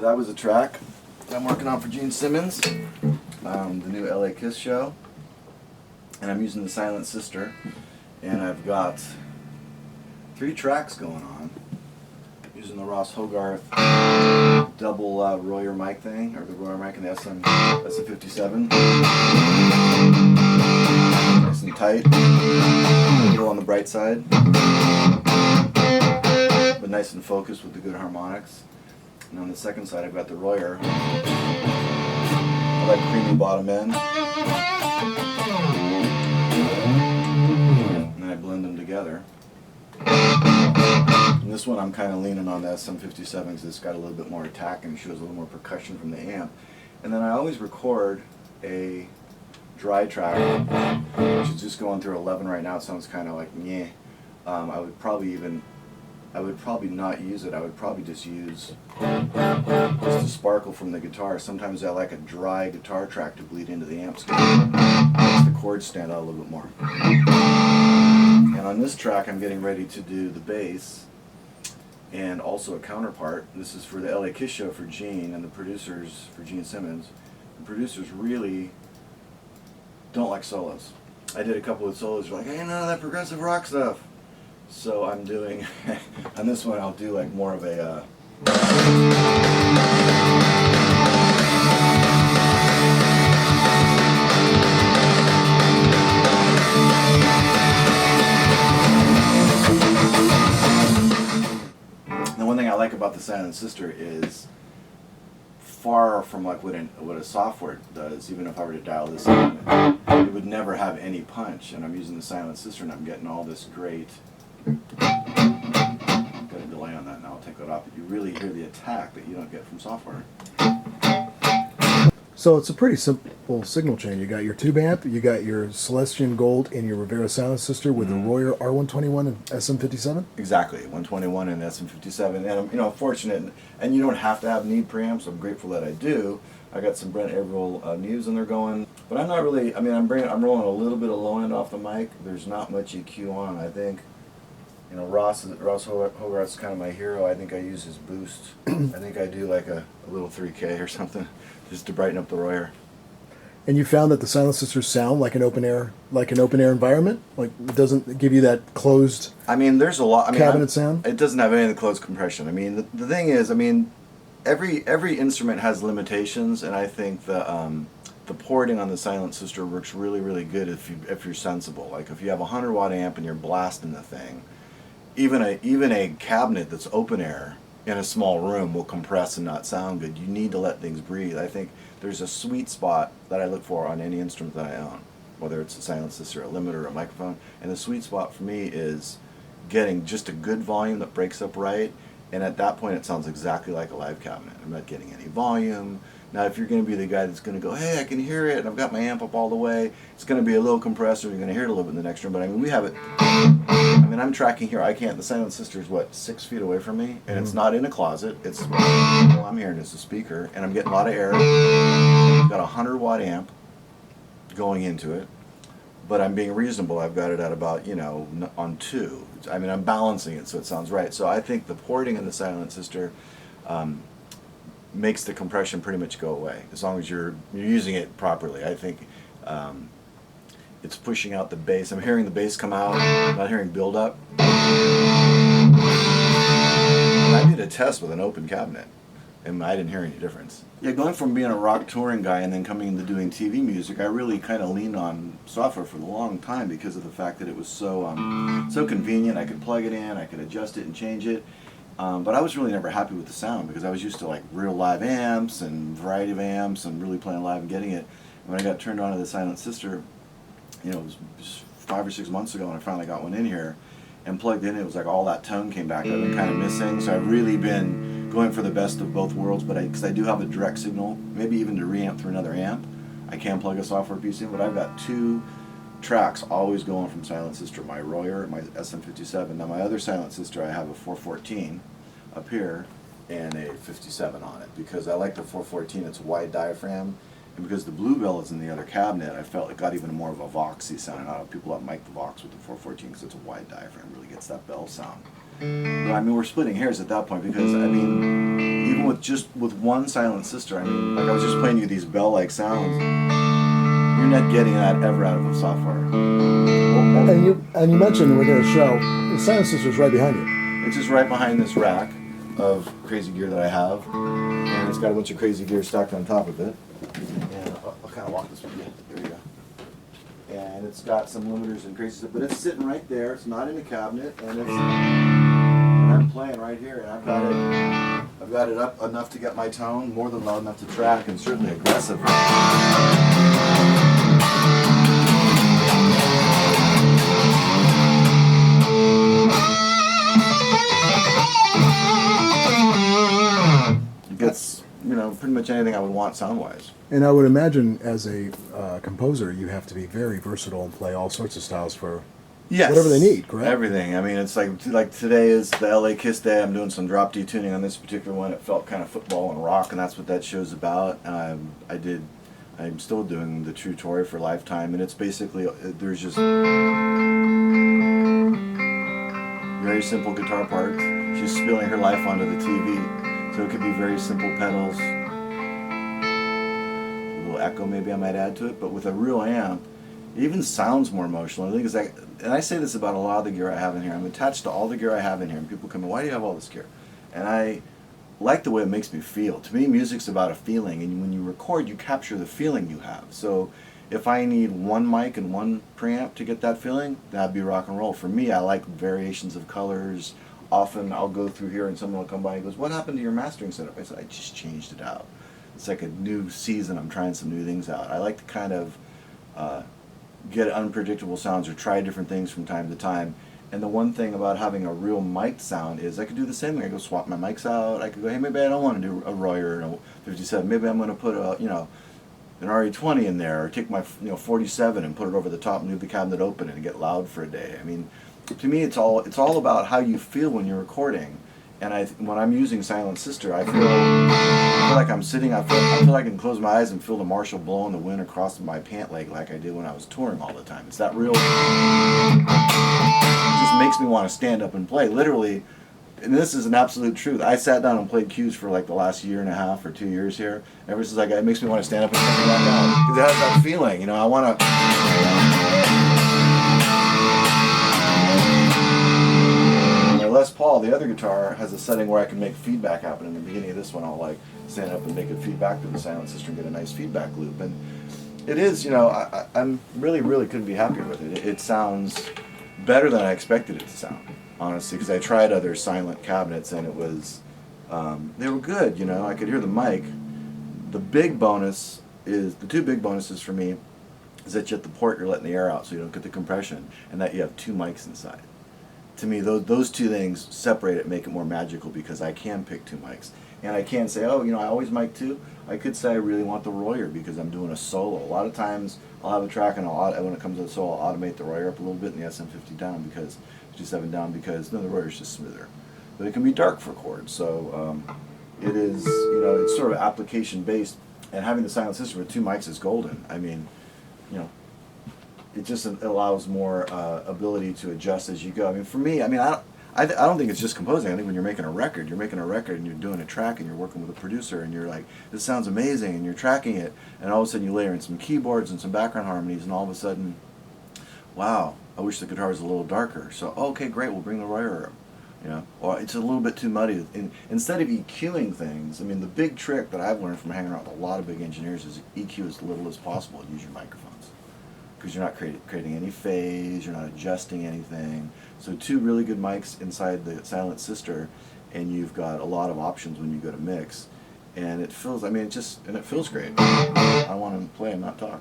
that was a track I'm working on for Gene Simmons, the new LA Kiss show. And I'm using the Silent Sister. And I've got 3 tracks going on. Using the Ross Hogarth double Royer mic thing, or the Royer mic and the SM57. Nice and tight. A little on the bright side. But nice and focused with the good harmonics. And on the second side I've got the Royer. I like creamy bottom end. And then I blend them together. And this one I'm kind of leaning on the SM57 because it's got a little bit more attack and shows a little more percussion from the amp. And then I always record a dry track, which is just going through 11 right now. It sounds kind of like meh. I would probably not use it. I would probably just use the sparkle from the guitar. Sometimes I like a dry guitar track to bleed into the amp scale. Makes the chords stand out a little bit more. And on this track I'm getting ready to do the bass and also a counterpart. This is for the LA Kiss show for Gene and the producers for Gene Simmons. The producers really don't like solos. I did a couple of solos, they're like, hey, none of that progressive rock stuff. So I'm doing, on this one I'll do like more of a the one thing I like about the Silent Sister is far from like what a software does. Even if I were to dial this in, it would never have any punch. And I'm using the Silent Sister and I'm getting all this great. Got a delay on that now, I'll take that off. But you really hear the attack that you don't get from software. So it's a pretty simple signal chain. You got your tube amp, you got your Celestian Gold and your Rivera Silent Sister with the Royer R121 and SM57? Exactly, 121 and SM57. And I'm fortunate, and you don't have to have need preamps. I'm grateful that I do. I got some Brent Averill News and they're going. But I'm not really, I'm rolling a little bit of low end off the mic. There's not much EQ on, I think. Ross Hogarth's kind of my hero. I think I use his boost. I think I do like a little 3K or something, just to brighten up the Royer. And you found that the Silent Sisters sound like an open air environment? Like it doesn't give you that closed there's a lot cabinet sound? It doesn't have any of the closed compression. The thing is, every instrument has limitations, and I think the porting on the Silent Sister works really, really good if you're sensible. Like if you have a 100-watt amp and you're blasting the thing, even a cabinet that's open air in a small room will compress and not sound good. You need to let things breathe. I think there's a sweet spot that I look for on any instrument that I own, whether it's a Silent Sister, a limiter, or a microphone. And the sweet spot for me is getting just a good volume that breaks up right, and at that point it sounds exactly like a live cabinet. I'm not getting any volume. Now if you're going to be the guy that's going to go, hey, I can hear it, and I've got my amp up all the way, it's going to be a little compressor, you're going to hear it a little bit in the next room, but we have it. I'm tracking here, the Silent Sister is 6 feet away from me, and it's not in a closet, all I'm hearing is a speaker, and I'm getting a lot of air. I've got a 100-watt amp going into it, but I'm being reasonable. I've got it at about, on 2. I'm balancing it so it sounds right. So I think the porting in the Silent Sister makes the compression pretty much go away, as long as you're using it properly. I think it's pushing out the bass. I'm hearing the bass come out, I'm not hearing build up. And I did a test with an open cabinet, and I didn't hear any difference. Yeah, going from being a rock touring guy and then coming into doing TV music, I really kind of leaned on software for a long time because of the fact that it was so convenient. I could plug it in, I could adjust it and change it. But I was really never happy with the sound because I was used to like real live amps and variety of amps and really playing live and getting it. And when I got turned on to the Silent Sister, it was 5 or 6 months ago when I finally got one in here and plugged in. It was like all that tone came back that I've been kind of missing. So I've really been going for the best of both worlds, but because I do have a direct signal, maybe even to reamp through another amp, I can plug a software piece in, but I've got 2 tracks always going from Silent Sister, my Royer, my SM57. Now my other Silent Sister, I have a 414 up here and a 57 on it because I like the 414, it's a wide diaphragm, and because the Bluebell is in the other cabinet, I felt it got even more of a Voxy sound. I don't know, people have mic'd the Vox with the 414 because it's a wide diaphragm, really gets that bell sound. But we're splitting hairs at that point because, even even with one Silent Sister, I mean, like I was just playing you these bell-like sounds. You're not getting that ever out of a software. And you mentioned we're going to show the Silent Sister's right behind you. It's just right behind this rack of crazy gear that I have, and it's got a bunch of crazy gear stacked on top of it. And I'll kind of walk this with you. There you go. And it's got some limiters and crazy stuff, but it's sitting right there. It's not in a cabinet, and I'm playing right here, and I've got it up enough to get my tone, more than loud enough to track, and certainly aggressive. It gets, pretty much anything I would want sound-wise. And I would imagine as a composer, you have to be very versatile and play all sorts of styles for whatever they need, correct? Everything. I mean, it's like today is the LA Kiss Day. I'm doing some drop D tuning on this particular one. It felt kind of football and rock, and that's what that show's about. I'm still doing the True Tory for Lifetime, and it's basically, there's just very simple guitar parts. She's spilling her life onto the TV, so it could be very simple pedals. A little echo maybe I might add to it, but with a real amp, it even sounds more emotional. The thing is, and I say this about a lot of the gear I have in here. I'm attached to all the gear I have in here, and people come in, why do you have all this gear? And I like the way it makes me feel. To me, music's about a feeling, and when you record, you capture the feeling you have. So if I need one mic and one preamp to get that feeling, that'd be rock and roll. For me, I like variations of colors. Often I'll go through here and someone will come by and goes, what happened to your mastering setup? I said, I just changed it out. It's like a new season. I'm trying some new things out. I like to kind of get unpredictable sounds or try different things from time to time. And the one thing about having a real mic'd sound is I could do the same thing. I could swap my mics out. I could go, hey, maybe I don't want to do a Royer and a 57. Maybe I'm going to put an RE20 in there, or take my 47 and put it over the top and leave the cabinet open and get loud for a day. I mean, to me, it's all about how you feel when you're recording. And when I'm using Silent Sister, I feel like I'm sitting. I feel like I can close my eyes and feel the Marshall blowing the wind across my pant leg like I did when I was touring all the time. It's that real. It just makes me want to stand up and play. Literally, and this is an absolute truth. I sat down and played cues for like the last year and a half or 2 years here. Ever since it makes me want to stand up and come back out. Because it has that feeling. I want to. Les Paul, the other guitar, has a setting where I can make feedback happen. In the beginning of this one, I'll like stand up and make it feedback to the Silent Sister and get a nice feedback loop. And it is, I'm really couldn't be happier with it. It sounds better than I expected it to sound, honestly, because I tried other silent cabinets and it was, they were good, I could hear the mic. The two big bonuses for me is that at the port you're letting the air out so you don't get the compression, and that you have two mics inside. To me, those two things separate it, make it more magical, because I can pick two mics. And I can't say, I always mic two. I could say I really want the Royer because I'm doing a solo. A lot of times I'll have a track and when it comes to the solo, I'll automate the Royer up a little bit and the SM50 down, because 57 down, because the Royer's just smoother. But it can be dark for chords, so it is, it's sort of application based. And having the Silent Sister with two mics is golden. I mean, it just allows more ability to adjust as you go. I mean, for me, I don't think it's just composing. I think when you're making a record and you're doing a track and you're working with a producer and you're like, this sounds amazing, and you're tracking it, and all of a sudden you layer in some keyboards and some background harmonies, and all of a sudden, wow, I wish the guitar was a little darker. So, okay, great, we'll bring the Royer up. Or it's a little bit too muddy. Instead of EQing things, I mean, the big trick that I've learned from hanging around with a lot of big engineers is EQ as little as possible and use your microphones. Because you're not creating any phase, you're not adjusting anything. So two really good mics inside the Silent Sister, and you've got a lot of options when you go to mix. And it feels, it feels great. I want to play and not talk.